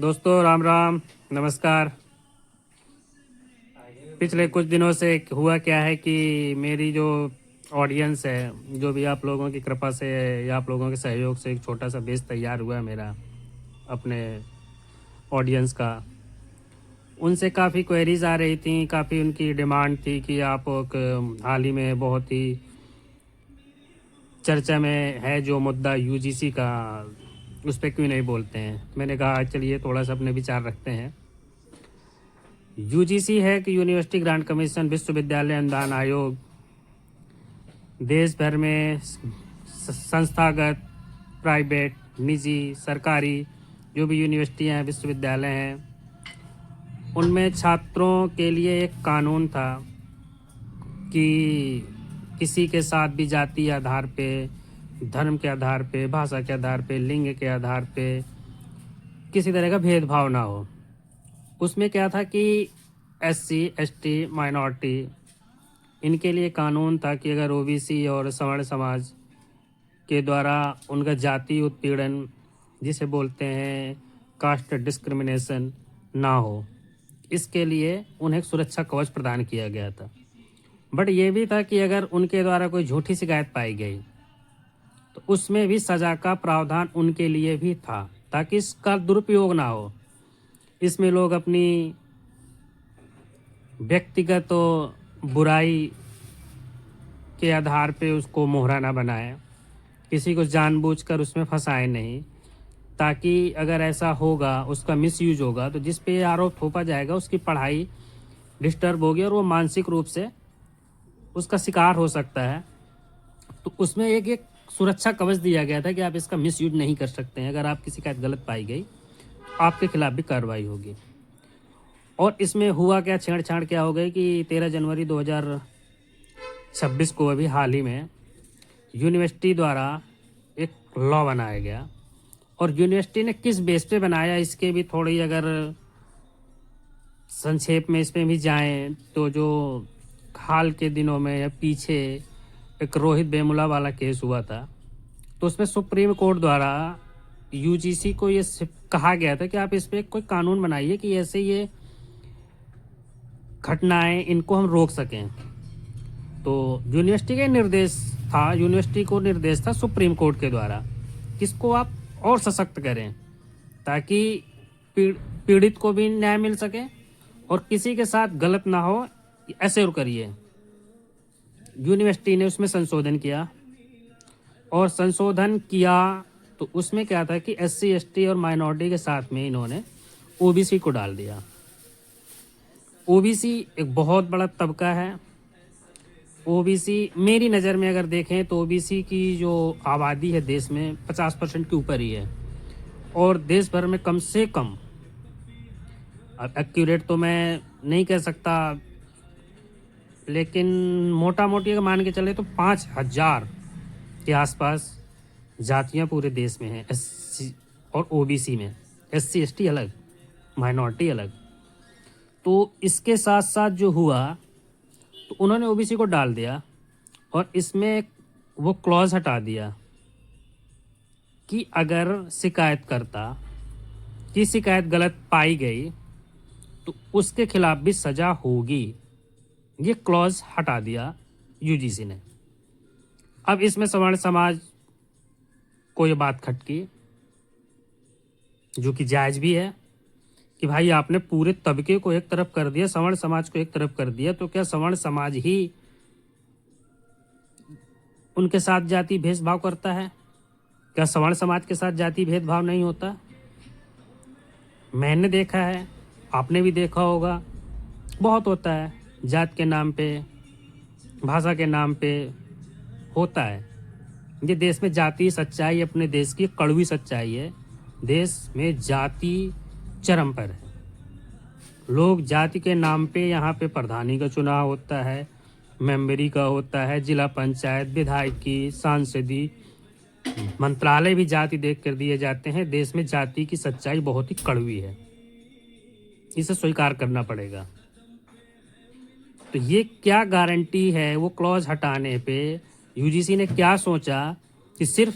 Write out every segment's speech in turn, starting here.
दोस्तों राम राम नमस्कार। पिछले कुछ दिनों से हुआ क्या है कि मेरी जो ऑडियंस है, जो भी आप लोगों की कृपा से या आप लोगों के सहयोग से एक छोटा सा बेस तैयार हुआ है मेरा अपने ऑडियंस का, उनसे काफ़ी क्वेरीज आ रही थी, काफ़ी उनकी डिमांड थी कि आप हाल ही में बहुत ही चर्चा में है जो मुद्दा यूजीसी का, उस पर क्यों नहीं बोलते हैं। मैंने कहा चलिए थोड़ा सा अपने विचार रखते हैं। यूजीसी है कि यूनिवर्सिटी ग्रांट कमीशन, विश्वविद्यालय अनुदान आयोग, देश भर में संस्थागत, प्राइवेट, निजी, सरकारी जो भी यूनिवर्सिटियां हैं, विश्वविद्यालय हैं, उनमें छात्रों के लिए एक कानून था कि किसी के साथ भी जाति के आधार पे, धर्म के आधार पे, भाषा के आधार पे, लिंग के आधार पे किसी तरह का भेदभाव ना हो। उसमें क्या था कि एससी, एसटी, माइनॉरिटी, इनके लिए कानून था कि अगर ओबीसी और सवर्ण समाज के द्वारा उनका जाति उत्पीड़न, जिसे बोलते हैं कास्ट डिस्क्रिमिनेशन, ना हो, इसके लिए उन्हें एक सुरक्षा कवच प्रदान किया गया था। बट ये भी था कि अगर उनके द्वारा कोई झूठी शिकायत पाई गई तो उसमें भी सज़ा का प्रावधान उनके लिए भी था, ताकि इसका दुरुपयोग ना हो। इसमें लोग अपनी व्यक्तिगत बुराई के आधार पे उसको मोहरा ना बनाए, किसी को जानबूझकर उसमें फंसाए नहीं, ताकि अगर ऐसा होगा, उसका मिसयूज होगा, तो जिस पे आरोप थोपा जाएगा उसकी पढ़ाई डिस्टर्ब होगी और वो मानसिक रूप से उसका शिकार हो सकता है। तो उसमें एक सुरक्षा कवच दिया गया था कि आप इसका मिसयूज नहीं कर सकते हैं। अगर आपकी शिकायत गलत पाई गई तो आपके खिलाफ भी कार्रवाई होगी। और इसमें हुआ क्या, छेड़छाड़ क्या हो गई कि 13 जनवरी 2026 को अभी हाल ही में यूनिवर्सिटी द्वारा एक लॉ बनाया गया। और यूनिवर्सिटी ने किस बेस पे बनाया, इसके भी थोड़ी अगर संक्षेप में इसमें भी जाएं तो जो हाल के दिनों में या पीछे एक रोहित वेमुला वाला केस हुआ था, तो उसमें सुप्रीम कोर्ट द्वारा यूजीसी को ये कहा गया था कि आप इस पर कोई कानून बनाइए कि ऐसे ये घटनाएं, इनको हम रोक सकें। तो यूनिवर्सिटी का निर्देश था, यूनिवर्सिटी को निर्देश था सुप्रीम कोर्ट के द्वारा, किसको आप और सशक्त करें ताकि पीड़ित को भी न्याय मिल सके और किसी के साथ गलत ना हो, ऐसे और करिए। यूनिवर्सिटी ने उसमें संशोधन किया, और संशोधन किया तो उसमें क्या था कि एससी, एसटी और माइनॉरिटी के साथ में इन्होंने ओबीसी को डाल दिया। ओबीसी एक बहुत बड़ा तबका है। ओबीसी मेरी नज़र में अगर देखें तो ओबीसी की जो आबादी है देश में 50% के ऊपर ही है, और देश भर में कम से कम, अब एक्यूरेट तो मैं नहीं कह सकता, लेकिन मोटा मोटी अगर मान के चले तो 5,000 के आसपास जातियां पूरे देश में हैं, एससी और ओबीसी में। एससी, एसटी अलग, माइनॉरिटी अलग। तो इसके साथ साथ जो हुआ, तो उन्होंने ओबीसी को डाल दिया और इसमें वो क्लॉज हटा दिया कि अगर शिकायतकर्ता की शिकायत गलत पाई गई तो उसके खिलाफ भी सजा होगी। ये क्लॉज हटा दिया यूजीसी ने। अब इसमें सवर्ण समाज को ये बात खटकी, जो कि जायज भी है, कि भाई आपने पूरे तबके को एक तरफ कर दिया, सवर्ण समाज को एक तरफ कर दिया, तो क्या सवर्ण समाज ही उनके साथ जाति भेदभाव करता है? क्या सवर्ण समाज के साथ जाति भेदभाव नहीं होता? मैंने देखा है, आपने भी देखा होगा, बहुत होता है। जात के नाम पे, भाषा के नाम पे होता है। ये देश में जाति सच्चाई अपने देश की कड़वी सच्चाई है। देश में जाति चरम पर है। लोग जाति के नाम पे, यहाँ पे प्रधानी का चुनाव होता है, मेंबरी का होता है, जिला पंचायत, विधायकी, सांसदी, मंत्रालय भी जाति देख कर दिए जाते हैं। देश में जाति की सच्चाई बहुत ही कड़वी है, इसे स्वीकार करना पड़ेगा। तो ये क्या गारंटी है, वो क्लॉज हटाने पे यूजीसी ने क्या सोचा कि सिर्फ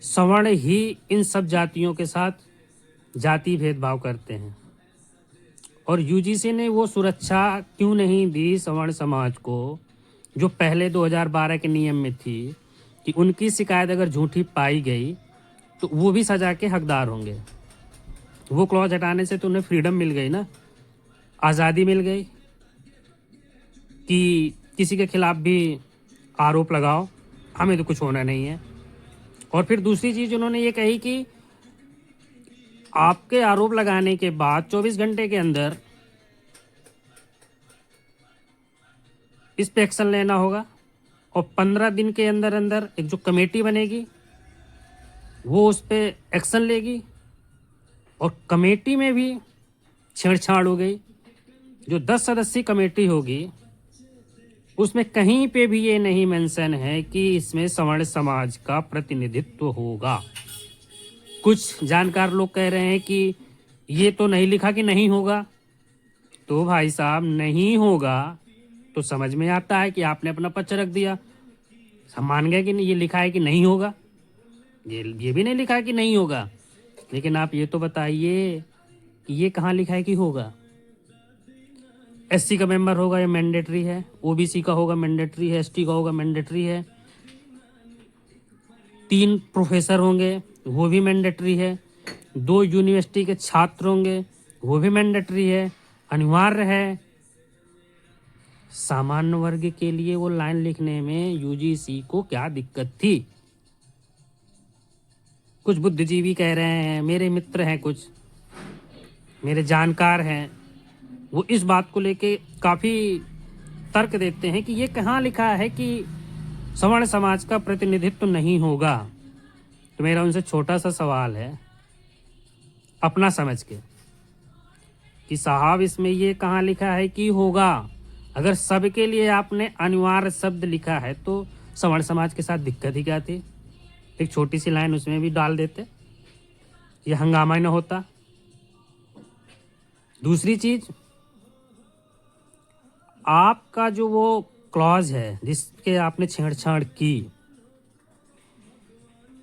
सवर्ण ही इन सब जातियों के साथ जाति भेदभाव करते हैं। और यूजीसी ने वो सुरक्षा क्यों नहीं दी सवर्ण समाज को जो पहले 2012 के नियम में थी कि उनकी शिकायत अगर झूठी पाई गई तो वो भी सजा के हकदार होंगे। वो क्लॉज हटाने से तो उन्हें फ्रीडम मिल गई ना, आज़ादी मिल गई कि किसी के खिलाफ भी आरोप लगाओ, हमें तो कुछ होना नहीं है। और फिर दूसरी चीज़ उन्होंने ये कही कि आपके आरोप लगाने के बाद 24 घंटे के अंदर इस पे एक्शन लेना होगा और 15 दिन के अंदर अंदर एक जो कमेटी बनेगी वो उस पे एक्शन लेगी। और कमेटी में भी छेड़छाड़ हो गई। जो 10 सदस्यीय कमेटी होगी उसमें कहीं पे भी ये नहीं मेंशन है कि इसमें सवर्ण समाज का प्रतिनिधित्व होगा। कुछ जानकार लोग कह रहे हैं कि ये तो नहीं लिखा कि नहीं होगा। तो भाई साहब, नहीं होगा तो समझ में आता है कि आपने अपना पक्ष रख दिया। हम मान गए कि ये लिखा है कि नहीं होगा, ये भी नहीं लिखा है कि नहीं होगा, लेकिन आप ये तो बताइए कि ये कहाँ लिखा है कि होगा। एससी का मेंबर होगा ये मैंडेटरी है, ओबीसी का होगा मैंडेटरी है, एसटी का होगा मैंडेटरी है, 3 प्रोफेसर होंगे वो भी मैंडेटरी है, 2 यूनिवर्सिटी के छात्र होंगे वो भी मैंडेटरी है, अनिवार्य है। सामान्य वर्ग के लिए वो लाइन लिखने में यूजीसी को क्या दिक्कत थी? कुछ बुद्धिजीवी कह रहे हैं, मेरे मित्र हैं, कुछ मेरे जानकार हैं, वो इस बात को लेके काफ़ी तर्क देते हैं कि ये कहाँ लिखा है कि सवर्ण समाज का प्रतिनिधित्व नहीं होगा। तो मेरा उनसे छोटा सा सवाल है अपना समझ के कि साहब इसमें ये कहाँ लिखा है कि होगा? अगर सबके लिए आपने अनिवार्य शब्द लिखा है तो सवर्ण समाज के साथ दिक्कत ही क्या थी? एक छोटी सी लाइन उसमें भी डाल देते, ये हंगामा ही न होता। दूसरी चीज, आपका जो वो क्लॉज है जिसके आपने छेड़छाड़ की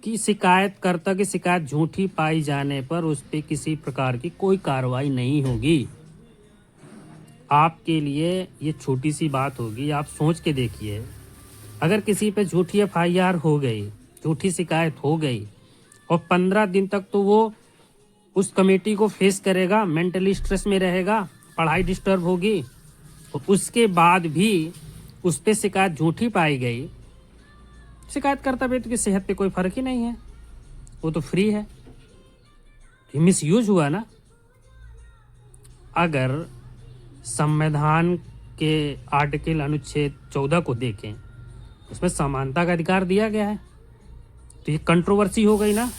कि शिकायतकर्ता की शिकायत झूठी पाई जाने पर उस पर किसी प्रकार की कोई कार्रवाई नहीं होगी। आपके लिए ये छोटी सी बात होगी, आप सोच के देखिए, अगर किसी पे झूठी एफआईआर हो गई, झूठी शिकायत हो गई और 15 दिन तक तो वो उस कमेटी को फेस करेगा, मेंटली स्ट्रेस में रहेगा, पढ़ाई डिस्टर्ब होगी, और उसके बाद भी उस पर शिकायत झूठी पाई गई, शिकायतकर्ता व्यक्ति की सेहत पे कोई फर्क ही नहीं है, वो तो फ्री है। मिस यूज हुआ ना। अगर संविधान के आर्टिकल अनुच्छेद 14 को देखें, उसमें समानता का अधिकार दिया गया है, तो ये कंट्रोवर्सी हो गई ना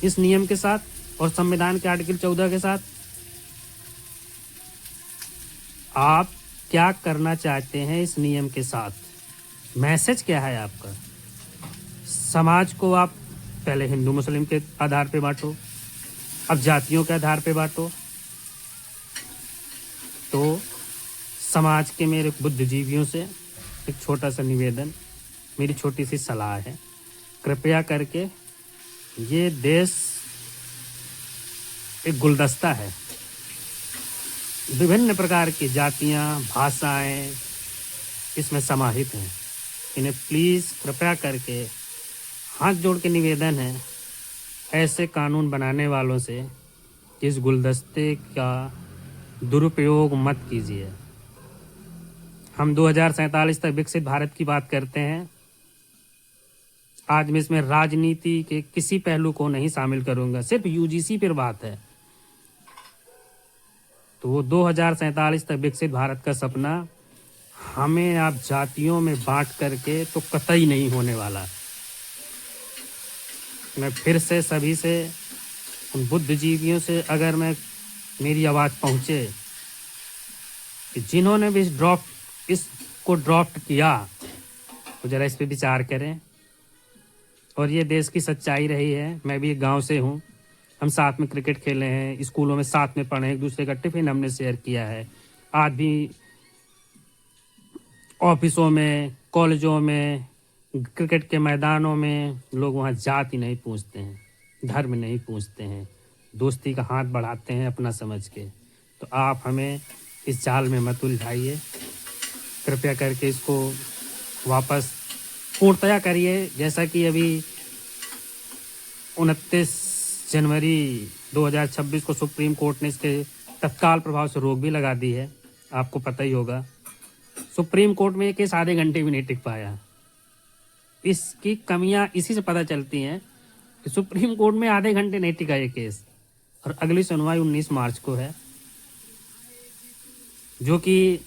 इस नियम के साथ और संविधान के आर्टिकल 14 के साथ। आप क्या करना चाहते हैं इस नियम के साथ? मैसेज क्या है आपका? समाज को आप पहले हिंदू मुस्लिम के आधार पे बांटो, अब जातियों के आधार पे बांटो। तो समाज के मेरे बुद्धिजीवियों से एक छोटा सा निवेदन, मेरी छोटी सी सलाह है, कृपया करके ये देश एक गुलदस्ता है, विभिन्न प्रकार की जातियां, भाषाएं इसमें समाहित हैं। इन्हें प्लीज़ कृपया करके हाथ जोड़ के निवेदन है, ऐसे कानून बनाने वालों से कि इस गुलदस्ते का दुरुपयोग मत कीजिए। हम 2047 तक विकसित भारत की बात करते हैं। आज मैं इसमें राजनीति के किसी पहलू को नहीं शामिल करूंगा, सिर्फ यूजीसी पर बात है। तो वो 2047 तक विकसित भारत का सपना हमें आप जातियों में बांट करके तो कतई नहीं होने वाला। मैं फिर से सभी से, उन बुद्धिजीवियों से, अगर मेरी आवाज़ पहुँचे कि जिन्होंने भी इसको ड्राफ्ट किया तो ज़रा इस पे विचार करें। और ये देश की सच्चाई रही है। मैं भी एक गांव से हूँ, हम साथ में क्रिकेट खेले हैं, स्कूलों में साथ में पढ़े, एक दूसरे का टिफिन हमने शेयर किया है। आज भी ऑफिसों में, कॉलेजों में, क्रिकेट के मैदानों में लोग वहाँ जाति नहीं पूछते हैं, धर्म नहीं पूछते हैं, दोस्ती का हाथ बढ़ाते हैं अपना समझ के। तो आप हमें इस जाल में मत उलझाइए, कृपया करके इसको वापस पूर्णतया करिए। जैसा कि अभी 29 जनवरी 2026 को सुप्रीम कोर्ट ने इसके तत्काल प्रभाव से रोक भी लगा दी है, आपको पता ही होगा। सुप्रीम कोर्ट में ये केस आधे घंटे भी नहीं टिक पाया। इसकी कमियां इसी से पता चलती हैं कि सुप्रीम कोर्ट में आधे घंटे नहीं टिका ये केस, और अगली सुनवाई 19 मार्च को है, जो कि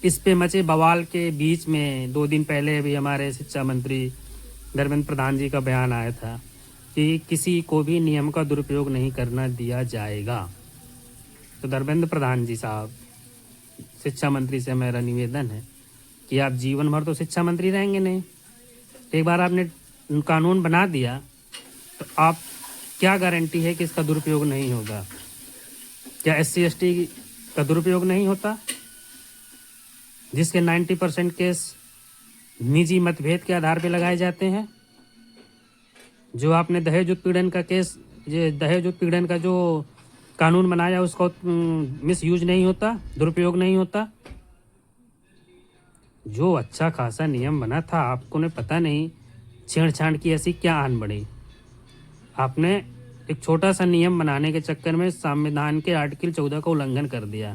इस पे मचे बवाल के बीच में 2 दिन पहले अभी हमारे शिक्षा मंत्री धर्मेंद्र प्रधान जी का बयान आया था कि किसी को भी नियम का दुरुपयोग नहीं करना दिया जाएगा। तो धर्मेंद्र प्रधान जी साहब, शिक्षा मंत्री से मेरा निवेदन है कि आप जीवन भर तो शिक्षा मंत्री रहेंगे नहीं, एक बार आपने कानून बना दिया तो आप क्या गारंटी है कि इसका दुरुपयोग नहीं होगा? क्या SC/ST का दुरुपयोग नहीं होता, जिसके 90% केस निजी मतभेद के आधार पर लगाए जाते हैं? जो आपने दहेज उत्पीड़न का केस, ये दहेज उत्पीड़न का जो कानून बनाया उसका मिस यूज नहीं होता, दुरुपयोग नहीं होता? जो अच्छा खासा नियम बना था, आपको ने पता नहीं छेड़छाड़ की ऐसी क्या आन बढ़ी। आपने एक छोटा सा नियम बनाने के चक्कर में संविधान के आर्टिकल 14 का उल्लंघन कर दिया,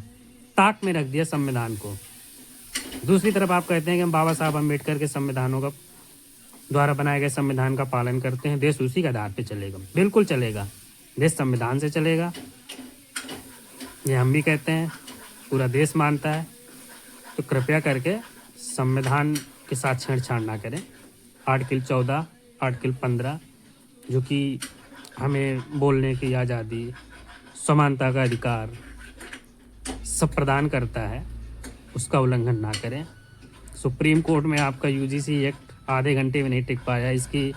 ताक में रख दिया संविधान को। दूसरी तरफ आप कहते हैं कि हम बाबा साहब अम्बेडकर के संविधानों का द्वारा बनाए गए संविधान का पालन करते हैं, देश उसी के आधार पे चलेगा। बिल्कुल चलेगा, देश संविधान से चलेगा, ये हम भी कहते हैं, पूरा देश मानता है। तो कृपया करके संविधान के साथ छेड़छाड़ ना करें। आर्टिकल 14, आर्टिकल 15 जो कि हमें बोलने की आज़ादी, समानता का अधिकार सब प्रदान करता है, उसका उल्लंघन ना करें। सुप्रीम कोर्ट में आपका UGC एक्ट आधे घंटे में नहीं टिक पाया, इसकी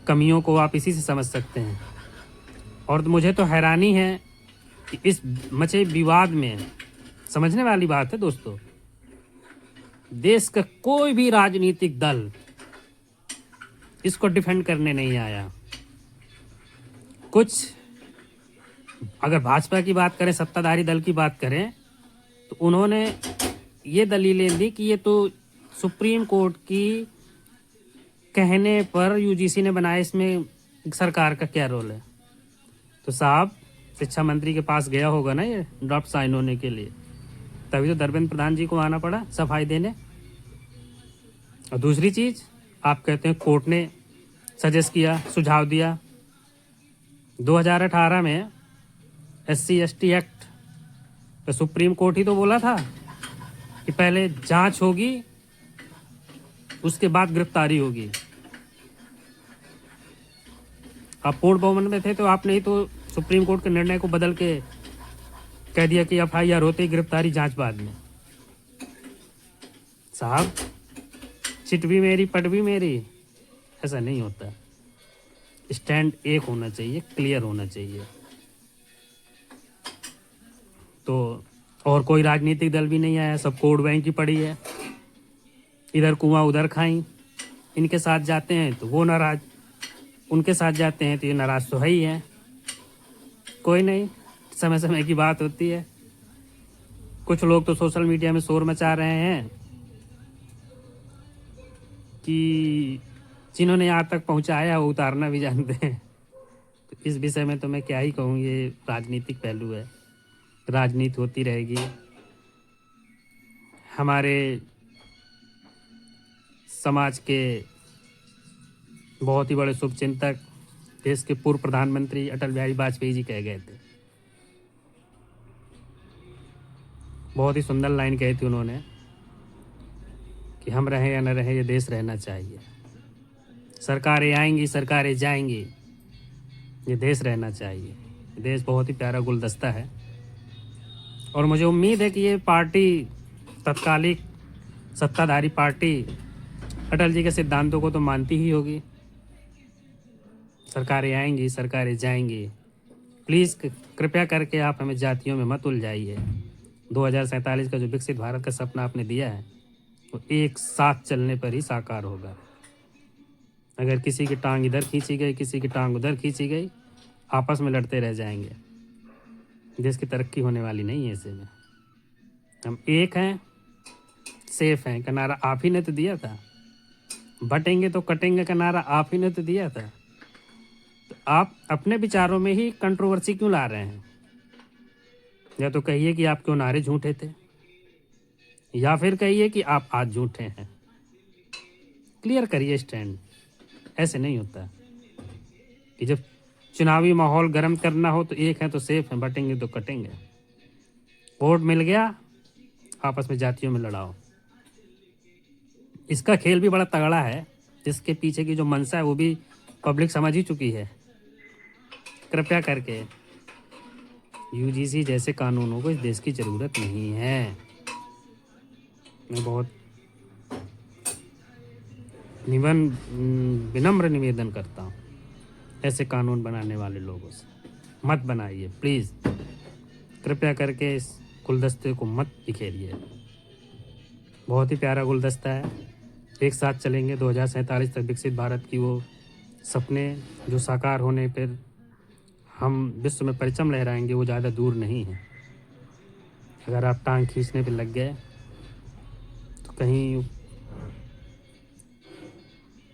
कमियों को आप इसी से समझ सकते हैं। और मुझे तो हैरानी है कि इस मचे विवाद में, समझने वाली बात है दोस्तों, देश का कोई भी राजनीतिक दल इसको डिफेंड करने नहीं आया। कुछ अगर भाजपा की बात करें, सत्ताधारी दल की बात करें, तो उन्होंने ये दलीलें दी कि ये तो सुप्रीम कोर्ट की कहने पर UGC ने बनाया, इसमें सरकार का क्या रोल है? तो साहब, शिक्षा मंत्री के पास गया होगा ना ये ड्राफ्ट साइन होने के लिए, तभी तो धर्मेंद्र प्रधान जी को आना पड़ा सफाई देने। और दूसरी चीज़, आप कहते हैं कोर्ट ने सजेस्ट किया, सुझाव दिया। 2018 में SC/ST एक्ट तो सुप्रीम कोर्ट ही तो बोला था कि पहले जांच होगी, उसके बाद गिरफ्तारी होगी। आप पूर्ण बहुमत में थे तो आपने ही तो सुप्रीम कोर्ट के निर्णय को बदल के कह दिया कि FIR होते ही गिरफ्तारी, जांच बाद में। साहब, चिट भी मेरी पट भी मेरी, ऐसा नहीं होता। स्टैंड एक होना चाहिए, क्लियर होना चाहिए। तो और कोई राजनीतिक दल भी नहीं आया, सब कोड बैंक की पड़ी है, इधर कुआं उधर खाई। इनके साथ जाते हैं तो वो नाराज, उनके साथ जाते हैं तो ये नाराज तो है ही है। कोई नहीं, समय समय की बात होती है। कुछ लोग तो सोशल मीडिया में शोर मचा रहे हैं कि जिन्होंने यहाँ तक पहुँचाया वो उतारना भी जानते हैं। तो इस विषय में तो मैं क्या ही कहूँ, ये राजनीतिक पहलू है, राजनीति होती रहेगी। हमारे समाज के बहुत ही बड़े शुभचिंतक, देश के पूर्व प्रधानमंत्री अटल बिहारी वाजपेयी जी कह गए थे, बहुत ही सुंदर लाइन कही थी उन्होंने कि हम रहें या न रहें, ये देश रहना चाहिए। सरकारें आएंगी, सरकारें जाएंगी, ये देश रहना चाहिए। ये देश बहुत ही प्यारा गुलदस्ता है, और मुझे उम्मीद है कि ये पार्टी, तत्कालिक सत्ताधारी पार्टी, अटल जी के सिद्धांतों को तो मानती ही होगी। सरकारें आएंगी, सरकारें जाएंगी। प्लीज़ कृपया करके आप हमें जातियों में मत उलझाइए। 2047 का जो विकसित भारत का सपना आपने दिया है, वो एक साथ चलने पर ही साकार होगा। अगर किसी की टांग इधर खींची गई, किसी की टांग उधर खींची गई, आपस में लड़ते रह जाएंगे। देश की तरक्की होने वाली नहीं है ऐसे में। हम एक हैं, सेफ हैं का नारा आप ही ने तो दिया था। बटेंगे तो कटेंगे का नारा आप ही ने तो दिया था। तो आप अपने विचारों में ही कंट्रोवर्सी क्यों ला रहे हैं? या तो कहिए कि आपके नारे झूठे थे, या फिर कहिए कि आप आज झूठे हैं। क्लियर करिए स्टैंड। ऐसे नहीं होता कि जब चुनावी माहौल गर्म करना हो तो एक है तो सेफ हैं, बटेंगे तो कटेंगे। वोट मिल गया, आपस में जातियों में लड़ाओ। इसका खेल भी बड़ा तगड़ा है। इसके पीछे की जो मंशा है वो भी पब्लिक समझ ही चुकी है। कृपया करके यूजीसी जैसे कानूनों को इस देश की ज़रूरत नहीं है। मैं बहुत विनम्र निवेदन करता हूँ ऐसे कानून बनाने वाले लोगों से, मत बनाइए प्लीज़। कृपया करके इस गुलदस्ते को मत बिखेरिए। बहुत ही प्यारा गुलदस्ता है। एक साथ चलेंगे 2047 तक विकसित भारत की वो सपने जो साकार होने पर हम विश्व में परचम लहराएंगे, वो ज़्यादा दूर नहीं है। अगर आप टांग खींचने पे लग गए तो कहीं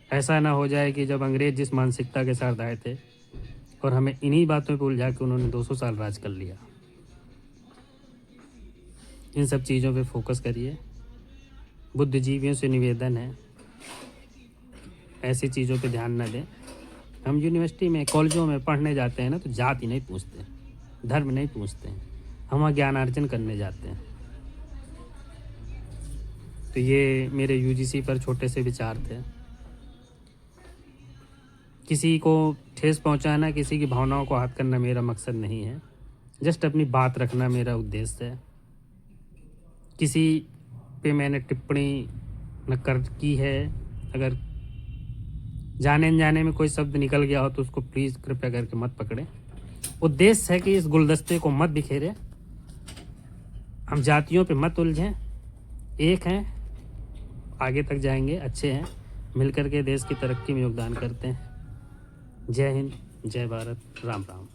ऐसा ना हो जाए कि जब अंग्रेज जिस मानसिकता के साथ आए थे और हमें इन्हीं बातों पे उलझा के उन्होंने 200 साल राज कर लिया। इन सब चीज़ों पे फोकस करिए। बुद्धिजीवियों से निवेदन है, ऐसी चीज़ों पे ध्यान न दें। हम यूनिवर्सिटी में, कॉलेजों में पढ़ने जाते हैं ना तो जाति नहीं पूछते, धर्म नहीं पूछते हैं, हम वहाँ ज्ञानार्जन करने जाते हैं। तो ये मेरे यूजीसी पर छोटे से विचार थे। किसी को ठेस पहुंचाना, किसी की भावनाओं को आहत करना मेरा मकसद नहीं है। जस्ट अपनी बात रखना मेरा उद्देश्य है। किसी पे मैंने टिप्पणी न कर की है। अगर जाने अनजाने में कोई शब्द निकल गया हो तो उसको प्लीज़ कृपया करके मत पकड़ें। उद्देश्य है कि इस गुलदस्ते को मत बिखेरें, हम जातियों पे मत उलझें। एक हैं, आगे तक जाएंगे, अच्छे हैं, मिलकर के देश की तरक्की में योगदान करते हैं। जय हिंद, जय भारत, राम राम।